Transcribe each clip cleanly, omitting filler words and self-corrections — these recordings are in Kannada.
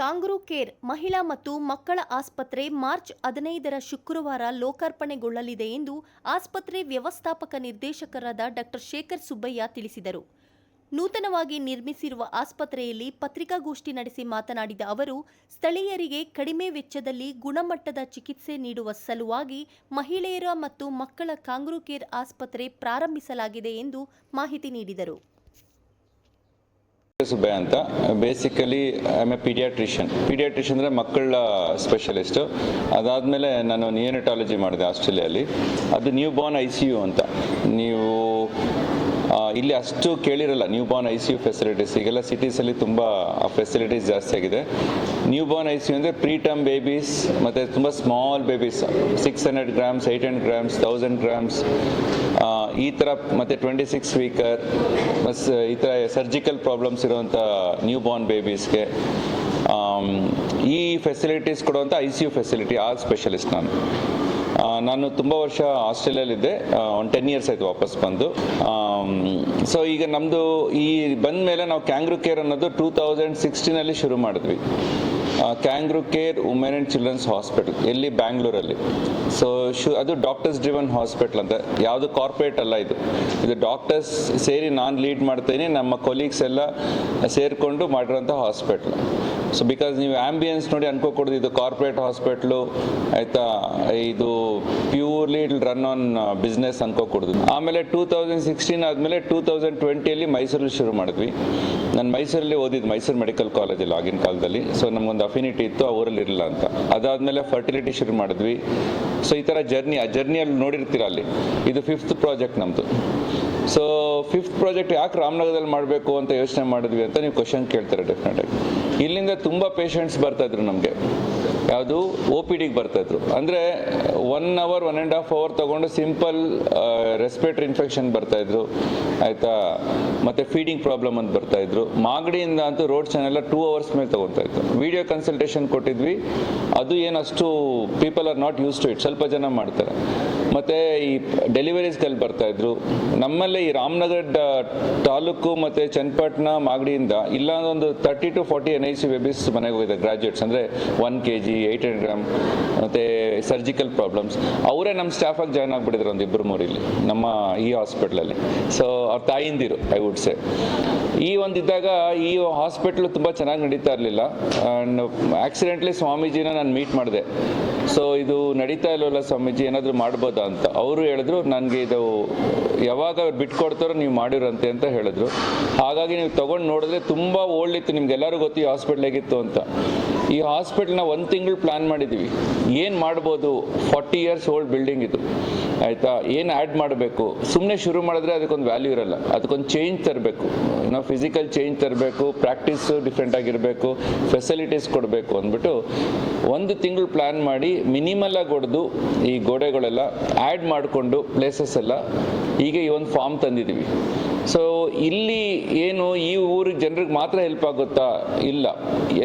ಕಾಂಗ್ರೂ ಕೇರ್ ಮಹಿಳಾ ಮತ್ತು ಮಕ್ಕಳ ಆಸ್ಪತ್ರೆ ಮಾರ್ಚ್ 15ರ ಶುಕ್ರವಾರ ಲೋಕಾರ್ಪಣೆಗೊಳ್ಳಲಿದೆ ಎಂದು ಆಸ್ಪತ್ರೆ ವ್ಯವಸ್ಥಾಪಕ ನಿರ್ದೇಶಕರಾದ ಡಾ. ಶೇಖರ್ ಸುಬ್ಬಯ್ಯ ತಿಳಿಸಿದರು. ನೂತನವಾಗಿ ನಿರ್ಮಿಸಿರುವ ಆಸ್ಪತ್ರೆಯಲ್ಲಿ ಪತ್ರಿಕಾಗೋಷ್ಠಿ ನಡೆಸಿ ಮಾತನಾಡಿದ ಅವರು, ಸ್ಥಳೀಯರಿಗೆ ಕಡಿಮೆ ವೆಚ್ಚದಲ್ಲಿ ಗುಣಮಟ್ಟದ ಚಿಕಿತ್ಸೆ ನೀಡುವ ಸಲುವಾಗಿ ಮಹಿಳೆಯರ ಮತ್ತು ಮಕ್ಕಳ ಕಾಂಗ್ರೂ ಕೇರ್ ಆಸ್ಪತ್ರೆ ಪ್ರಾರಂಭಿಸಲಾಗಿದೆ ಎಂದು ಮಾಹಿತಿ ನೀಡಿದರು. ಸುಬ್ಬಯ್ಯ ಅಂತ basically I am A paediatrician ಅಂದರೆ ಮಕ್ಕಳ ಸ್ಪೆಷಲಿಸ್ಟು. ಅದಾದಮೇಲೆ ನಾನು ನಿಯೋನೆಟಾಲಜಿ ಮಾಡಿದೆ ಆಸ್ಟ್ರೇಲಿಯಲ್ಲಿ. ಅದು ನ್ಯೂ ಬಾರ್ನ್ ICU ಅಂತ. ನೀವು ಇಲ್ಲಿ ಅಷ್ಟು ಕೇಳಿರಲ್ಲ ನ್ಯೂ ಬಾರ್ನ್ ICU ಫೆಸಿಲಿಟೀಸ್. ಈಗೆಲ್ಲ ಸಿಟೀಸಲ್ಲಿ ತುಂಬ ಆ ಫೆಸಿಲಿಟೀಸ್ ಜಾಸ್ತಿ ಆಗಿದೆ. ನ್ಯೂ ಬಾರ್ನ್ ICU ಅಂದರೆ ಪ್ರೀ ಟರ್ಮ್ ಬೇಬೀಸ್ ಮತ್ತು ತುಂಬ small babies 600 grams 800 grams 1000 grams ಈ ಥರ ಮತ್ತು 26 ವೀಕರ್ ಈ ಥರ ಸರ್ಜಿಕಲ್ ಪ್ರಾಬ್ಲಮ್ಸ್ ಇರುವಂಥ ನ್ಯೂ ಬಾರ್ನ್ ಬೇಬೀಸ್ಗೆ ಈ ಫೆಸಿಲಿಟೀಸ್ ಕೊಡುವಂಥ ICU ಫೆಸಿಲಿಟಿ ಆ ಸ್ಪೆಷಲಿಸ್ಟ್ ನಾನು ತುಂಬ ವರ್ಷ ಆಸ್ಟ್ರೇಲಿಯಲ್ಲಿದ್ದೆ. ಒಂದು 10 years ಆಯಿತು ವಾಪಸ್ ಬಂದು. ಸೊ ಈಗ ನಮ್ಮದು ಈ ಬಂದ ಮೇಲೆ ನಾವು ಕ್ಯಾಂಗ್ರೂ ಕೇರ್ ಅನ್ನೋದು 2016 ಶುರು ಮಾಡಿದ್ವಿ. Kangaroo care women and children's hospital ಎಲ್ಲಿ ಬ್ಯಾಂಗ್ಳೂರಲ್ಲಿ. ಸೊ ಅದು ಡಾಕ್ಟರ್ಸ್ ಡ್ರಿವನ್ ಹಾಸ್ಪಿಟಲ್ ಅಂತ, ಯಾವುದು ಕಾರ್ಪೊರೇಟ್ ಅಲ್ಲ. ಇದು ಡಾಕ್ಟರ್ಸ್ ಸೇರಿ ನಾನು ಲೀಡ್ ಮಾಡ್ತೀನಿ, ನಮ್ಮ ಕೊಲೀಗ್ಸ್ ಎಲ್ಲ ಸೇರಿಕೊಂಡು ಮಾಡಿರೋಂಥ ಹಾಸ್ಪಿಟ್ಲ್. ಸೊ ಬಿಕಾಸ್ ನೀವು ಆ್ಯಂಬಿಯನ್ಸ್ ನೋಡಿ ಅನ್ಕೋಕೊಡೋದು ಇದು ಕಾರ್ಪೊರೇಟ್ ಹಾಸ್ಪಿಟ್ಲು ಆಯಿತಾ, ಇದು purely it run on business ಅನ್ಕೋಕೊಡೋದು. ಆಮೇಲೆ 2016 ಆದಮೇಲೆ 2020 ಮೈಸೂರಲ್ಲಿ ಶುರು ಮಾಡಿದ್ವಿ. ನಾನು ಮೈಸೂರಲ್ಲಿ ಓದಿದ್ದು ಮೈಸೂರು ಮೆಡಿಕಲ್ ಕಾಲೇಜಲ್ಲಿ ಆಗಿನ ಕಾಲದಲ್ಲಿ. ಸೊ ನಮಗೊಂದು ಅಫಿನಿಟಿ ಇತ್ತು, ಆ ಊರಲ್ಲಿ ಇರಲಿಲ್ಲ ಅಂತ. ಅದಾದಮೇಲೆ ಫರ್ಟಿಲಿಟಿ ಶುರು ಮಾಡಿದ್ವಿ. ಸೊ ಈ ಥರ ಆ ಜರ್ನಿಯಲ್ಲಿ ನೋಡಿರ್ತೀರ ಅಲ್ಲಿ. ಇದು 5th ಪ್ರಾಜೆಕ್ಟ್ ನಮ್ಮದು. ಸೊ 5th ಪ್ರಾಜೆಕ್ಟ್ ಯಾಕೆ ರಾಮನಗರದಲ್ಲಿ ಮಾಡಬೇಕು ಅಂತ ಯೋಚನೆ ಮಾಡಿದ್ವಿ ಅಂತ ನೀವು ಕ್ವಶನ್ ಕೇಳ್ತಾರೆ ಡೆಫಿನೆಟಾಗಿ. ಇಲ್ಲಿಂದ ತುಂಬ ಪೇಷಂಟ್ಸ್ ಬರ್ತಾಯಿದ್ರು ನಮಗೆ. ಯಾವುದು OPDಗೆ ಬರ್ತಾಯಿದ್ರು. ಅಂದರೆ 1 hour 1.5 hour ತೊಗೊಂಡು ಸಿಂಪಲ್ ರೆಸ್ಪಿರೇಟರಿ ಇನ್ಫೆಕ್ಷನ್ ಬರ್ತಾಯಿದ್ರು ಆಯಿತಾ, ಮತ್ತು ಫೀಡಿಂಗ್ ಪ್ರಾಬ್ಲಮ್ ಅಂತ ಬರ್ತಾಯಿದ್ರು. ಮಾಗಡಿಯಿಂದ ಅಂತೂ ರೋಡ್ ಚಾನೆಲ್ಲ 2 hours ಮೇಲೆ ತೊಗೊತಾಯಿತ್ತು. ವಿಡಿಯೋ ಕನ್ಸಲ್ಟೇಷನ್ ಕೊಟ್ಟಿದ್ವಿ. ಅದು ಏನಷ್ಟು people are not use to it, ಸ್ವಲ್ಪ ಜನ ಮಾಡ್ತಾರೆ. ಮತ್ತು ಈ ಡೆಲಿವರೀಸ್ಗಳು ಬರ್ತಾಯಿದ್ರು. ನಮ್ಮಲ್ಲೇ ಈ ರಾಮನಗರ ತಾಲೂಕು ಮತ್ತು ಚನ್ನಪಟ್ಟಣ ಮಾಗಡಿಯಿಂದ ಇಲ್ಲ ಒಂದು 30 to 40 NICU ಬೇಬೀಸ್ ಮನೆಗೆ ಹೋಗಿದೆ, ಗ್ರಾಜ್ಯುಯೇಟ್ಸ್. ಅಂದರೆ 1 kg 800 grams ಮತ್ತು ಸರ್ಜಿಕಲ್ ಪ್ರಾಬ್ಲಮ್ಸ್. ಅವರೇ ನಮ್ಮ ಸ್ಟಾಫಾಗಿ ಜಾಯ್ನ್ ಆಗಿಬಿಟ್ಟಿದ್ರು ಒಂದು 2-3 ಇಲ್ಲಿ ನಮ್ಮ ಈ ಹಾಸ್ಪಿಟ್ಲಲ್ಲಿ. ಸೊ ಅವ್ರ ತಾಯಿಂದಿರು ಐ ವುಡ್ ಸೇ. ಈ ಒಂದಿದ್ದಾಗ ಈ ಹಾಸ್ಪಿಟ್ಲು ತುಂಬ ಚೆನ್ನಾಗಿ ನಡೀತಾ ಇರಲಿಲ್ಲ. ಆ್ಯಂಡ್ ಆಕ್ಸಿಡೆಂಟ್ಲಿ ಸ್ವಾಮೀಜಿನ ನಾನು ಮೀಟ್ ಮಾಡಿದೆ. ಸೊ ಇದು ನಡೀತಾ ಇಲ್ಲವಲ್ಲ ಸ್ವಾಮೀಜಿ, ಏನಾದರೂ ಮಾಡ್ಬೋದಾ ಅಂತ. ಅವರು ಹೇಳಿದ್ರು, ನನಗೆ ಇದು ಯಾವಾಗ ಬಿಟ್ಕೊಡ್ತಾರೋ ನೀವು ಮಾಡಿರಂತೆ ಅಂತ ಹೇಳಿದ್ರು. ಹಾಗಾಗಿ ನೀವು ತೊಗೊಂಡು ನೋಡಿದ್ರೆ ತುಂಬ ಓಲ್ಡ್ ಇತ್ತು, ನಿಮ್ಗೆಲ್ಲರೂ ಗೊತ್ತು ಈ ಹಾಸ್ಪಿಟ್ಲ್ ಹೇಗಿತ್ತು ಅಂತ. ಈ ಹಾಸ್ಪಿಟ್ಲ್ನ 1 ತಿಂಗಳು ಪ್ಲ್ಯಾನ್ ಮಾಡಿದ್ದೀವಿ. ಏನು ಮಾಡ್ಬೋದು, 40 years ಓಲ್ಡ್ ಬಿಲ್ಡಿಂಗ್ ಇದು ಆಯಿತಾ. ಏನು ಆ್ಯಡ್ ಮಾಡಬೇಕು, ಸುಮ್ಮನೆ ಶುರು ಮಾಡಿದ್ರೆ ಅದಕ್ಕೊಂದು ವ್ಯಾಲ್ಯೂ ಇರಲ್ಲ. ಅದಕ್ಕೊಂದು ಚೇಂಜ್ ತರಬೇಕು, ಫಿಸಿಕಲ್ ಚೇಂಜ್ ತರಬೇಕು, ಪ್ರಾಕ್ಟೀಸು ಡಿಫ್ರೆಂಟ್ ಆಗಿರಬೇಕು, ಫೆಸಿಲಿಟೀಸ್ ಕೊಡಬೇಕು ಅಂದ್ಬಿಟ್ಟು 1 ತಿಂಗಳು ಪ್ಲ್ಯಾನ್ ಮಾಡಿ ಮಿನಿಮಲಾಗಿ ಹೊಡೆದು ಈ ಗೋಡೆಗಳೆಲ್ಲ ಆ್ಯಡ್ ಮಾಡಿಕೊಂಡು ಪ್ಲೇಸಸ್ ಎಲ್ಲ ಈಗ ಈ ಒಂದು ಫಾರ್ಮ್ ತಂದಿದ್ದೀವಿ. ಸೊ ಇಲ್ಲಿ ಏನು ಈ ಊರಿಗೆ ಜನರಿಗೆ ಮಾತ್ರ ಹೆಲ್ಪ್ ಆಗುತ್ತಾ? ಇಲ್ಲ,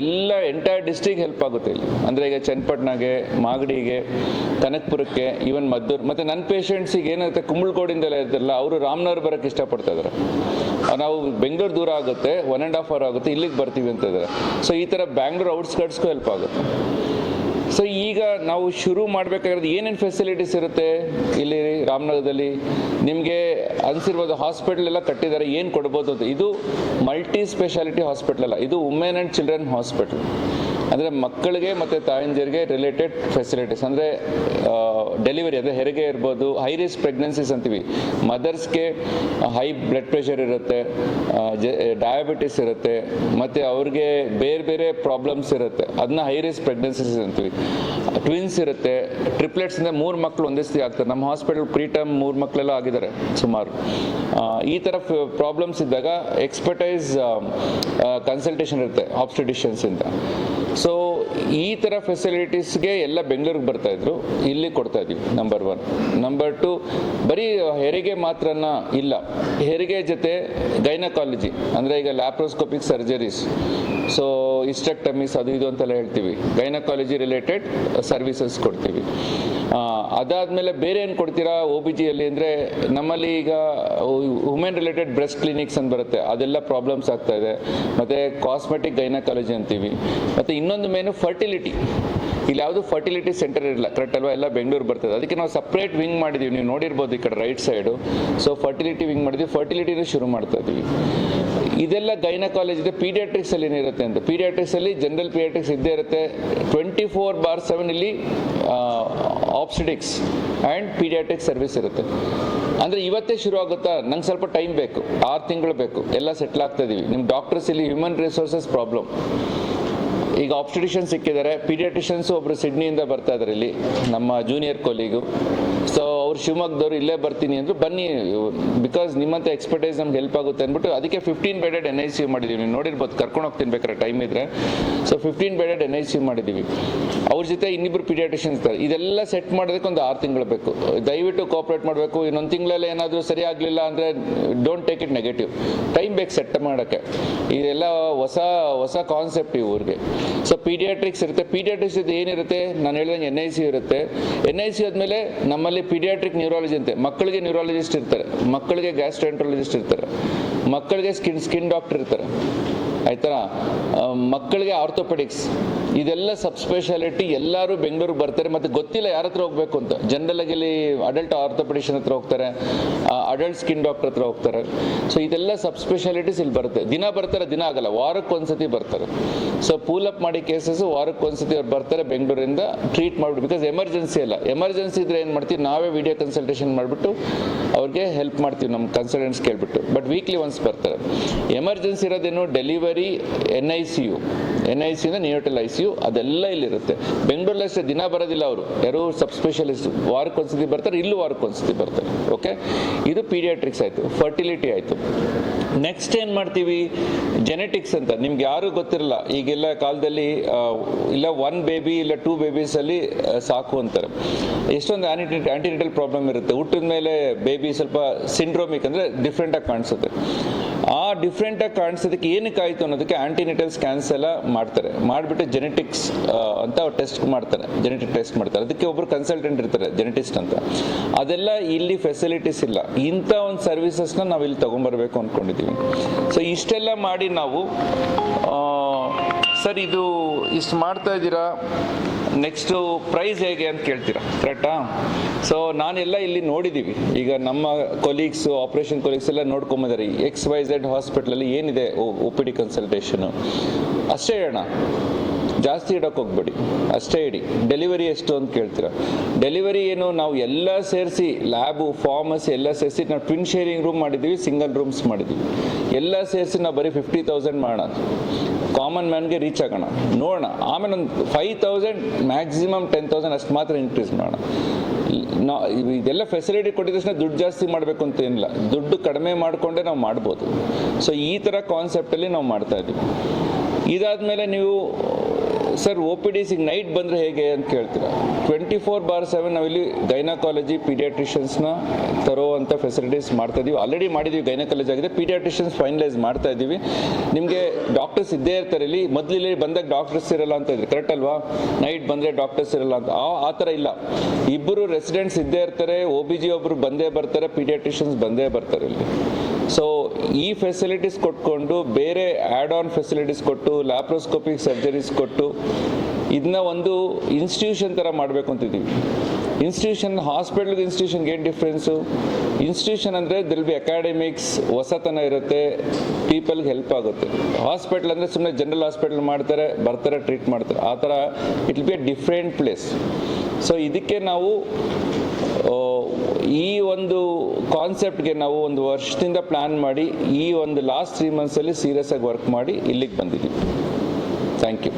ಎಲ್ಲ ಎಂಟೈರ್ ಡಿಸ್ಟ್ರಿಕ್ಟ್ ಹೆಲ್ಪ್ ಆಗುತ್ತೆ ಇಲ್ಲಿ. ಅಂದರೆ ಈಗ ಚನ್ನಪಟ್ಟಣಗೆ, ಮಾಗಡಿಗೆ, ಕನಕಪುರಕ್ಕೆ, ಈವನ್ ಮದ್ದೂರು. ಮತ್ತು ನನ್ನ ಪೇಷಂಟ್ಸಿಗೆ ಏನಾಗುತ್ತೆ, ಕುಂಬಳಗೋಡಿಂದೆಲ್ಲ ಇರ್ತಾರಲ್ಲ, ಅವರು ರಾಮನಗರ ಬರೋಕ್ಕೆ ಇಷ್ಟಪಡ್ತಾ ಇದ್ದಾರೆ. ನಾವು ಬೆಂಗಳೂರು ದೂರ ಆಗುತ್ತೆ, 1.5 hour ಆಗುತ್ತೆ, ಇಲ್ಲಿಗೆ ಬರ್ತೀವಿ ಅಂತ ಇದ್ದಾರೆ. ಸೊ ಈ ಥರ ಬ್ಯಾಂಗ್ಳೂರು ಔಟ್ಸ್ಕರ್ಟ್ಸ್ಗೂ ಹೆಲ್ಪ್ ಆಗುತ್ತೆ. ಸೊ ಈಗ ನಾವು ಶುರು ಮಾಡಬೇಕಾಗಿರೋದು ಏನೇನು ಫೆಸಿಲಿಟೀಸ್ ಇರುತ್ತೆ ಇಲ್ಲಿ ರಾಮನಗರದಲ್ಲಿ. ನಿಮಗೆ ಅನಿಸಿರ್ಬೋದು ಹಾಸ್ಪಿಟಲ್ ಎಲ್ಲ ಕಟ್ಟಿದ್ದಾರೆ, ಏನು ಕೊಡ್ಬೋದು ಅಂತ. ಇದು ಮಲ್ಟಿ ಸ್ಪೆಷಾಲಿಟಿ ಹಾಸ್ಪಿಟಲ್ ಅಲ್ಲ, ಇದು ವುಮೆನ್ ಆ್ಯಂಡ್ ಚಿಲ್ಡ್ರನ್ ಹಾಸ್ಪಿಟಲ್. ಅಂದರೆ ಮಕ್ಕಳಿಗೆ ಮತ್ತು ತಾಯಂದಿರಿಗೆ ರಿಲೇಟೆಡ್ ಫೆಸಿಲಿಟೀಸ್. ಅಂದರೆ ಡೆಲಿವರಿ ಅಂದರೆ ಹೆರಿಗೆ ಇರ್ಬೋದು, ಹೈ ರಿಸ್ಕ್ ಪ್ರೆಗ್ನೆನ್ಸೀಸ್ ಅಂತೀವಿ. ಮದರ್ಸ್ಗೆ ಹೈ ಬ್ಲಡ್ ಪ್ರೆಷರ್ ಇರುತ್ತೆ, ಡಯಾಬಿಟಿಸ್ ಇರುತ್ತೆ, ಮತ್ತು ಅವ್ರಿಗೆ ಬೇರೆ ಬೇರೆ ಪ್ರಾಬ್ಲಮ್ಸ್ ಇರುತ್ತೆ, ಅದನ್ನ ಹೈ ರಿಸ್ಕ್ ಪ್ರೆಗ್ನೆನ್ಸೀಸ್ ಅಂತೀವಿ. ಟ್ವಿನ್ಸ್ ಇರುತ್ತೆ, ಟ್ರಿಪ್ಲೆಟ್ಸ್ ಅಂದರೆ 3 ಮಕ್ಕಳು ಒಂದೇ ಸತಿ ಆಗ್ತಾರೆ. ನಮ್ಮ ಹಾಸ್ಪಿಟಲ್ ಪ್ರೀ ಟರ್ಮ್ 3 ಮಕ್ಕಳೆಲ್ಲ ಆಗಿದ್ದಾರೆ ಸುಮಾರು. ಈ ಥರ ಪ್ರಾಬ್ಲಮ್ಸ್ ಇದ್ದಾಗ ಎಕ್ಸ್ಪರ್ಟೈಸ್ ಕನ್ಸಲ್ಟೇಷನ್ ಇರುತ್ತೆ ಆಬ್ಸ್ಟೆಟಿಷಿಯನ್ಸಿಂದ. ಸೊ ಈ ಥರ ಫೆಸಿಲಿಟೀಸ್ಗೆ ಎಲ್ಲ ಬೆಂಗಳೂರಿಗೆ ಬರ್ತಾಯಿದ್ರು, ಇಲ್ಲಿ ಕೊಡ್ತಾ ಇದ್ದೀವಿ. ನಂಬರ್ 1. ನಂಬರ್ 2, ಬರೀ ಹೆರಿಗೆ ಮಾತ್ರನ ಇಲ್ಲ, ಹೆರಿಗೆ ಜೊತೆ ಗೈನಕಾಲಜಿ ಅಂದರೆ ಈಗ ಲ್ಯಾಪ್ರೋಸ್ಕೋಪಿಕ್ ಸರ್ಜರೀಸ್, ಸೊ ಹಿಸ್ಟೆಕ್ಟಮೀಸ್ ಅದು ಇದು ಅಂತೆಲ್ಲ ಹೇಳ್ತೀವಿ. ಗೈನಕಾಲಜಿ ರಿಲೇಟೆಡ್ ಸರ್ವಿಸಸ್ ಕೊಡ್ತೀವಿ. ಅದಾದಮೇಲೆ ಬೇರೆ ಏನು ಕೊಡ್ತೀರಾ ಒ ಬಿ ಜಿಯಲ್ಲಿ ಅಂದರೆ ನಮ್ಮಲ್ಲಿ ಈಗ ವುಮೆನ್ ರಿಲೇಟೆಡ್ ಬ್ರೆಸ್ಟ್ ಕ್ಲಿನಿಕ್ಸ್ ಅಂತ ಬರುತ್ತೆ, ಅದೆಲ್ಲ ಪ್ರಾಬ್ಲಮ್ಸ್ ಆಗ್ತಾ ಇದೆ. ಮತ್ತು ಕಾಸ್ಮೆಟಿಕ್ ಗೈನಕಾಲಜಿ ಅಂತೀವಿ. ಮತ್ತು ಇನ್ನೊಂದು ಮೇನು ಫರ್ಟಿಲಿಟಿ. ಇಲ್ಲಿ ಯಾವುದು ಫರ್ಟಿಲಿಟಿ ಸೆಂಟರ್ ಇರಲ್ಲ, ಕರೆಕ್ಟ್ ಅಲ್ವಾ? ಎಲ್ಲ ಬೆಂಗಳೂರು ಬರ್ತದೆ. ಅದಕ್ಕೆ ನಾವು ಸಪ್ರೇಟ್ ವಿಂಗ್ ಮಾಡಿದ್ದೀವಿ, ನೀವು ನೋಡಿರ್ಬೋದು ಈ ಕಡೆ right side. So fertility wing ಮಾಡಿದ್ದೀವಿ, ಫರ್ಟಿಲಿಟಿನೂ ಶುರು ಮಾಡ್ತಾ ಇದ್ದೀವಿ. ಇದೆಲ್ಲ ಗೈನಕಾಲಜಿ ಇದೆ. ಪೀಡಿಯಾಟ್ರಿಕ್ಸಲ್ಲಿ ಏನಿರುತ್ತೆ ಅಂತ, ಪೀಡಿಯಾಟ್ರಿಕ್ಸಲ್ಲಿ ಜನರಲ್ ಪೀಡಿಯಾಟ್ರಿಕ್ಸ್ ಇದ್ದೇ ಇರುತ್ತೆ. 24/7 ಇಲ್ಲಿ ಆಬ್ಸ್ಟೆಟಿಕ್ಸ್ ಆ್ಯಂಡ್ ಪೀಡಿಯಾಟ್ರಿಕ್ ಸರ್ವಿಸ್ ಇರುತ್ತೆ. ಅಂದರೆ ಇವತ್ತೇ ಶುರು ಆಗುತ್ತಾ? ನಂಗೆ ಸ್ವಲ್ಪ ಟೈಮ್ ಬೇಕು, 6 ತಿಂಗಳು ಬೇಕು, ಎಲ್ಲ ಸೆಟ್ಲ್ ಆಗ್ತಾ ಇದೀವಿ. ನಿಮ್ಮ ಡಾಕ್ಟರ್ಸ್ ಇಲ್ಲಿ ಹ್ಯೂಮನ್ ರಿಸೋರ್ಸಸ್ ಪ್ರಾಬ್ಲಮ್. ಈಗ ಆಬ್ಸ್ಟೆಟಿಷಿಯನ್ ಸಿಕ್ಕಿದ್ದಾರೆ, ಪೀಡಿಯಾಟ್ರಿಷಿಯನ್ಸು ಒಬ್ಬರು ಸಿಡ್ನಿಯಿಂದ ಬರ್ತಾ ಇದ್ದಾರೆ ಇಲ್ಲಿ, ನಮ್ಮ ಜೂನಿಯರ್ ಕೊಲೀಗು. ಸೊ ಅವ್ರು ಶಿವಮೊಗ್ಗದವ್ರು, ಇಲ್ಲೇ ಬರ್ತೀನಿ ಅಂದರು, ಬನ್ನಿ, ಬಿಕಾಸ್ ನಿಮ್ಮಂಥ ಎಕ್ಸ್ಪರ್ಟೈಸ್ ನಮ್ಗೆ ಹೆಲ್ಪ್ ಆಗುತ್ತೆ ಅಂದ್ಬಿಟ್ಟು ಅದಕ್ಕೆ 15 ಬೆಡೆಡ್ NICU ಮಾಡಿದ್ದೀವಿ. ನೀವು ನೋಡಿರ್ಬೋದು, ಕರ್ಕೊಂಡು ಹೋಗ್ತೀನಿ ಬೇಕಾದ್ರೆ ಟೈಮ್ ಇದ್ದರೆ. ಸೊ 15 ಬೆಡೆಡ್ NICU ಮಾಡಿದ್ದೀವಿ. ಅವ್ರ ಜೊತೆ ಇನ್ನಿಬ್ಬರು ಪೀಡಿಯಾಟ್ರಿಷಿಯನ್ಸ್ ಇರ್ತಾರೆ. ಇದೆಲ್ಲ ಸೆಟ್ ಮಾಡೋದಕ್ಕೆ ಒಂದು 6 ತಿಂಗಳು ಬೇಕು. ದಯವಿಟ್ಟು ಕೋಆಪ್ರೇಟ್ ಮಾಡಬೇಕು. ಇನ್ನೊಂದು ತಿಂಗಳಲ್ಲಿ ಏನಾದರೂ ಸರಿ ಆಗಲಿಲ್ಲ ಅಂದರೆ don't take it negative. Time ಬೇಕು ಸೆಟ್ ಮಾಡೋಕ್ಕೆ. ಇದೆಲ್ಲ ಹೊಸ ಕಾನ್ಸೆಪ್ಟ್ ಈ ಊರಿಗೆ. ಸೊ ಪೀಡಿಯಾಟ್ರಿಕ್ಸ್ ಇರುತ್ತೆ. ಪೀಡಿಯಾಟ್ರಿಕ್ಸ್ ಏನಿರುತ್ತೆ, ನಾನು ಹೇಳಿದಂಗೆ NICU ಇರುತ್ತೆ. NICU ಆದಮೇಲೆ ನಮ್ಮಲ್ಲಿ ಪೀಡಿಯಾಟ್ರಿಕ್ ನ್ಯೂರಾಲಜಿ ಅಂತೆ, ಮಕ್ಕಳಿಗೆ ನ್ಯೂರಾಲಜಿಸ್ಟ್ ಇರ್ತಾರೆ, ಮಕ್ಕಳಿಗೆ ಗ್ಯಾಸ್ಟ್ರೋಎಂಟ್ರಾಲಜಿಸ್ಟ್ ಇರ್ತಾರೆ, ಮಕ್ಕಳಿಗೆ ಸ್ಕಿನ್ ಡಾಕ್ಟರ್ ಇರ್ತಾರೆ, ಆಯ್ತಾ? ಮಕ್ಕಳಿಗೆ ಆರ್ಥೋಪೆಡಿಕ್ಸ್, ಇದೆಲ್ಲ ಸಬ್ ಸ್ಪೆಷಾಲಿಟಿ. ಎಲ್ಲರೂ ಬೆಂಗಳೂರಿಗೆ ಬರ್ತಾರೆ. ಮತ್ತು ಗೊತ್ತಿಲ್ಲ ಯಾರ ಹತ್ರ ಹೋಗ್ಬೇಕು ಅಂತ. ಜನರಲಾಗಿ ಇಲ್ಲಿ ಅಡಲ್ಟ್ ಆರ್ಥೋಪೆಡಿಷನ್ ಹತ್ರ ಹೋಗ್ತಾರೆ, ಅಡಲ್ಟ್ ಸ್ಕಿನ್ ಡಾಕ್ಟರ್ ಹತ್ರ ಹೋಗ್ತಾರೆ. ಸೊ ಇದೆಲ್ಲ ಸಬ್ ಸ್ಪೆಷಾಲಿಟೀಸ್ ಇಲ್ಲಿ ಬರುತ್ತೆ. ದಿನ ಬರ್ತಾರೆ, ದಿನ ಆಗಲ್ಲ, ವಾರಕ್ಕೆ ಒಂದ್ಸತಿ ಬರ್ತಾರೆ. ಸೊ ಪೂಲ್ ಅಪ್ ಮಾಡಿ ಕೇಸಸ್ ವಾರಕ್ಕೆ ಒಂದ್ಸತಿ ಅವ್ರು ಬರ್ತಾರೆ ಬೆಂಗಳೂರಿಂದ, ಟ್ರೀಟ್ ಮಾಡ್ಬಿಟ್ಟು. ಬಿಕಾಸ್ ಎಮರ್ಜೆನ್ಸಿ ಅಲ್ಲ, ಎಮರ್ಜೆನ್ಸಿ ಇದ್ರೆ ಏನು ಮಾಡ್ತೀವಿ, ನಾವೇ ವಿಡಿಯೋ ಕನ್ಸಲ್ಟೇಷನ್ ಮಾಡಿಬಿಟ್ಟು ಅವ್ರಿಗೆ ಹೆಲ್ಪ್ ಮಾಡ್ತೀವಿ, ನಮ್ಮ ಕನ್ಸಲ್ಟೆಂಟ್ಸ್ ಕೇಳ್ಬಿಟ್ಟು. ಬಟ್ ವೀಕ್ಲಿ ಒನ್ಸ್ ಬರ್ತಾರೆ. ಎಮರ್ಜೆನ್ಸಿ ಇರೋದೇನು, ಡೆಲಿವರಿ, NICU ಇಂದ ನಿಯೋಟಲ್ ICU, ಅದೆಲ್ಲ ಇಲ್ಲಿರುತ್ತೆ. ಬೆಂಗಳೂರಲ್ಲಿ ಅಷ್ಟೇ ದಿನ ಬರೋದಿಲ್ಲ ಅವರು, ಯಾರು ಸಬ್ ಸ್ಪೆಷಲಿಸ್ಟ್. ವಾರಕ್ಕೆ ಒಂದ್ಸತಿ ಬರ್ತಾರೆ, ಇಲ್ಲೂ ವಾರಕ್ಕೆ ಒಂದ್ಸತಿ ಬರ್ತಾರೆ. ಓಕೆ, ಇದು ಪೀಡಿಯಾಟ್ರಿಕ್ಸ್ ಆಯಿತು. ಫರ್ಟಿಲಿಟಿ ಆಯಿತು. ನೆಕ್ಸ್ಟ್ ಏನು ಮಾಡ್ತೀವಿ, ಜೆನೆಟಿಕ್ಸ್ ಅಂತ. ನಿಮ್ಗೆ ಯಾರು ಗೊತ್ತಿರಲ್ಲ, ಈಗೆಲ್ಲ ಕಾಲದಲ್ಲಿ ಇಲ್ಲ 1 ಬೇಬಿ ಇಲ್ಲ 2 ಬೇಬೀಸಲ್ಲಿ ಸಾಕು ಅಂತಾರೆ. ಎಷ್ಟೊಂದು ಆಂಟಿನಿಟಲ್ ಪ್ರಾಬ್ಲಮ್ ಇರುತ್ತೆ. ಹುಟ್ಟಿದ ಮೇಲೆ ಬೇಬಿ ಸ್ವಲ್ಪ ಸಿಂಡ್ರೋಮಿಕ್, ಅಂದರೆ ಡಿಫ್ರೆಂಟಾಗಿ ಕಾಣಿಸುತ್ತೆ. ಆ ಡಿಫ್ರೆಂಟಾಗಿ ಕಾಣಿಸೋದಕ್ಕೆ ಏನಕ್ಕೆ ಆಯಿತು ಅನ್ನೋದಕ್ಕೆ ಆಂಟಿನಿಟಲ್ ಸ್ಕ್ಯಾನ್ಸ್ ಎಲ್ಲ ಮಾಡ್ತಾರೆ. ಮಾಡಿಬಿಟ್ಟು ಜೆನೆಟಿಕ್ಸ್ ಅಂತ ಟೆಸ್ಟ್ ಮಾಡ್ತಾರೆ, ಜೆನೆಟಿಕ್ ಟೆಸ್ಟ್ ಮಾಡ್ತಾರೆ. ಅದಕ್ಕೆ ಒಬ್ಬರು ಕನ್ಸಲ್ಟೆಂಟ್ ಇರ್ತಾರೆ, ಜೆನೆಟಿಸ್ಟ್ ಅಂತ. ಅದೆಲ್ಲ ಇಲ್ಲಿ ಫೆಸಿಲಿಟೀಸ್ ಇಲ್ಲ. ಇಂಥ ಒಂದು ಸರ್ವಿಸಸ್ನ ನಾವು ಇಲ್ಲಿ ತೊಗೊಂಬರ್ಬೇಕು ಅಂದ್ಕೊಂಡಿದ್ದೀವಿ. ಸೊ ಇಷ್ಟೆಲ್ಲ ಮಾಡಿ ನಾವು ಸರ್ ಇದು ಇಷ್ಟು ಮಾಡ್ತಾ ಇದ್ದೀರಾ, ನೆಕ್ಸ್ಟು ಪ್ರೈಸ್ ಹೇಗೆ ಅಂತ ಕೇಳ್ತೀರಾ, ಕರೆಕ್ಟಾ? ಸೊ ನಾನೆಲ್ಲ ಇಲ್ಲಿ ನೋಡಿದ್ದೀವಿ. ಈಗ ನಮ್ಮ ಕೊಲೀಗ್ಸು, ಆಪ್ರೇಷನ್ ಕೊಲೀಗ್ಸ್ ಎಲ್ಲ ನೋಡ್ಕೊಂಬಂದಾರೆ. XYZ ಹಾಸ್ಪಿಟ್ಲಲ್ಲಿ ಏನಿದೆ OPD ಕನ್ಸಲ್ಟೇಷನು, ಅಷ್ಟೇ ಹೇಳೋಣ, ಜಾಸ್ತಿ ಇಡೋಕೆ ಹೋಗ್ಬೇಡಿ, ಅಷ್ಟೇ ಇಡಿ. ಡೆಲಿವರಿ ಎಷ್ಟು ಅಂತ ಕೇಳ್ತೀರಾ. ಡೆಲಿವರಿ ಏನು, ನಾವು ಎಲ್ಲ ಸೇರಿಸಿ ಲ್ಯಾಬು, ಫಾರ್ಮಸಿ ಎಲ್ಲ ಸೇರಿಸಿ ನಾವು ಟ್ವಿನ್ ಶೇರಿಂಗ್ ರೂಮ್ ಮಾಡಿದ್ದೀವಿ, ಸಿಂಗಲ್ ರೂಮ್ಸ್ ಮಾಡಿದ್ದೀವಿ. ಎಲ್ಲ ಸೇರಿಸಿ ನಾವು ಬರೀ 50,000 ಮಾಡೋಣ, ಕಾಮನ್ ಮ್ಯಾನ್ಗೆ ರೀಚ್ ಆಗೋಣ, ನೋಡೋಣ. ಆಮೇಲೆ ಒಂದು 5,000 ಮ್ಯಾಕ್ಸಿಮಮ್ 10,000 ಅಷ್ಟು ಮಾತ್ರ ಇನ್ಕ್ರೀಸ್ ಮಾಡೋಣ. ಇದೆಲ್ಲ ಫೆಸಿಲಿಟಿ ಕೊಟ್ಟಿದ ತಕ್ಷಣ ದುಡ್ಡು ಜಾಸ್ತಿ ಮಾಡಬೇಕು ಅಂತ ಏನಿಲ್ಲ, ದುಡ್ಡು ಕಡಿಮೆ ಮಾಡಿಕೊಂಡೇ ನಾವು ಮಾಡ್ಬೋದು. ಸೊ ಈ ಥರ ಕಾನ್ಸೆಪ್ಟಲ್ಲಿ ನಾವು ಮಾಡ್ತಾ ಇದ್ದೀವಿ. ಇದಾದಮೇಲೆ ನೀವು ಸರ್ OPDಸಿಗೆ ನೈಟ್ ಬಂದರೆ ಹೇಗೆ ಅಂತ ಕೇಳ್ತೀರಾ. 24/7 ನಾವಿಲ್ಲಿ ಗೈನಕಾಲಜಿ ಪೀಡಿಯಾಟ್ರಿಷಿಯನ್ಸ್ನ ತರೋವಂಥ ಫೆಸಿಲಿಟೀಸ್ ಮಾಡ್ತಾ ಇದ್ದೀವಿ. ಆಲ್ರೆಡಿ ಮಾಡಿದ್ದೀವಿ, ಗೈನಕಾಲಜಿ ಆಗಿದೆ, ಪೀಡಿಯಾಟ್ರಿಷಿಯನ್ಸ್ ಫೈನಲೈಸ್ ಮಾಡ್ತಾ ಇದ್ದೀವಿ. ನಿಮಗೆ ಡಾಕ್ಟರ್ಸ್ ಇದ್ದೇ ಇರ್ತಾರೆ ಇಲ್ಲಿ. ಮೊದಲಿಲ್ಲಿ ಬಂದಾಗ ಡಾಕ್ಟರ್ಸ್ ಇರಲ್ಲ ಅಂತ ಇದ್ರಿ, ಕರೆಕ್ಟ್ ಅಲ್ವಾ? ನೈಟ್ ಬಂದರೆ ಡಾಕ್ಟರ್ಸ್ ಇರಲ್ಲ ಅಂತ, ಆ ಥರ ಇಲ್ಲ. ಇಬ್ಬರು ರೆಸಿಡೆಂಟ್ಸ್ ಇದ್ದೇ ಇರ್ತಾರೆ, OBG ಒಬ್ಬರು ಬಂದೇ ಬರ್ತಾರೆ, ಪೀಡಿಯಾಟ್ರಿಷಿಯನ್ಸ್ ಬಂದೇ ಬರ್ತಾರೆ ಇಲ್ಲಿ. ಸೊ ಈ ಫೆಸಿಲಿಟೀಸ್ ಕೊಟ್ಕೊಂಡು ಬೇರೆ ಆ್ಯಡ್ ಆನ್ ಫೆಸಿಲಿಟೀಸ್ ಕೊಟ್ಟು, ಲ್ಯಾಪ್ರೋಸ್ಕೋಪಿಕ್ ಸರ್ಜರೀಸ್ ಕೊಟ್ಟು ಇದನ್ನ ಒಂದು ಇನ್ಸ್ಟಿಟ್ಯೂಷನ್ ಥರ ಮಾಡಬೇಕು ಅಂತಿದ್ದೀವಿ. ಇನ್ಸ್ಟಿಟ್ಯೂಷನ್, ಹಾಸ್ಪಿಟ್ಲ್ಗೆ ಇನ್ಸ್ಟಿಟ್ಯೂಷನ್ಗೆ ಏನು ಡಿಫ್ರೆನ್ಸು? ಇನ್ಸ್ಟಿಟ್ಯೂಷನ್ ಅಂದರೆ ದಿಲ್ ಬಿ ಅಕಾಡೆಮಿಕ್ಸ್, ಹೊಸತನ ಇರುತ್ತೆ, ಪೀಪಲ್ಗೆ ಹೆಲ್ಪ್ ಆಗುತ್ತೆ. ಹಾಸ್ಪಿಟ್ಲ್ ಅಂದರೆ ಸುಮ್ಮನೆ ಜನರಲ್ ಹಾಸ್ಪಿಟ್ಲ್ ಮಾಡ್ತಾರೆ, ಬರ್ತಾರೆ, ಟ್ರೀಟ್ ಮಾಡ್ತಾರೆ, ಆ ಥರ it will be A different place. So ಇದಕ್ಕೆ ನಾವು ಈ ಒಂದು ಕಾನ್ಸೆಪ್ಟ್ಗೆ ನಾವು 1 ವರ್ಷದಿಂದ ಪ್ಲ್ಯಾನ್ ಮಾಡಿ ಈ ಒಂದು ಲಾಸ್ಟ್ 3 ಮಂತ್ಸಲ್ಲಿ ಸೀರಿಯಸ್ ಆಗಿ ವರ್ಕ್ ಮಾಡಿ ಇಲ್ಲಿಗೆ ಬಂದಿದ್ದೀವಿ. Thank you.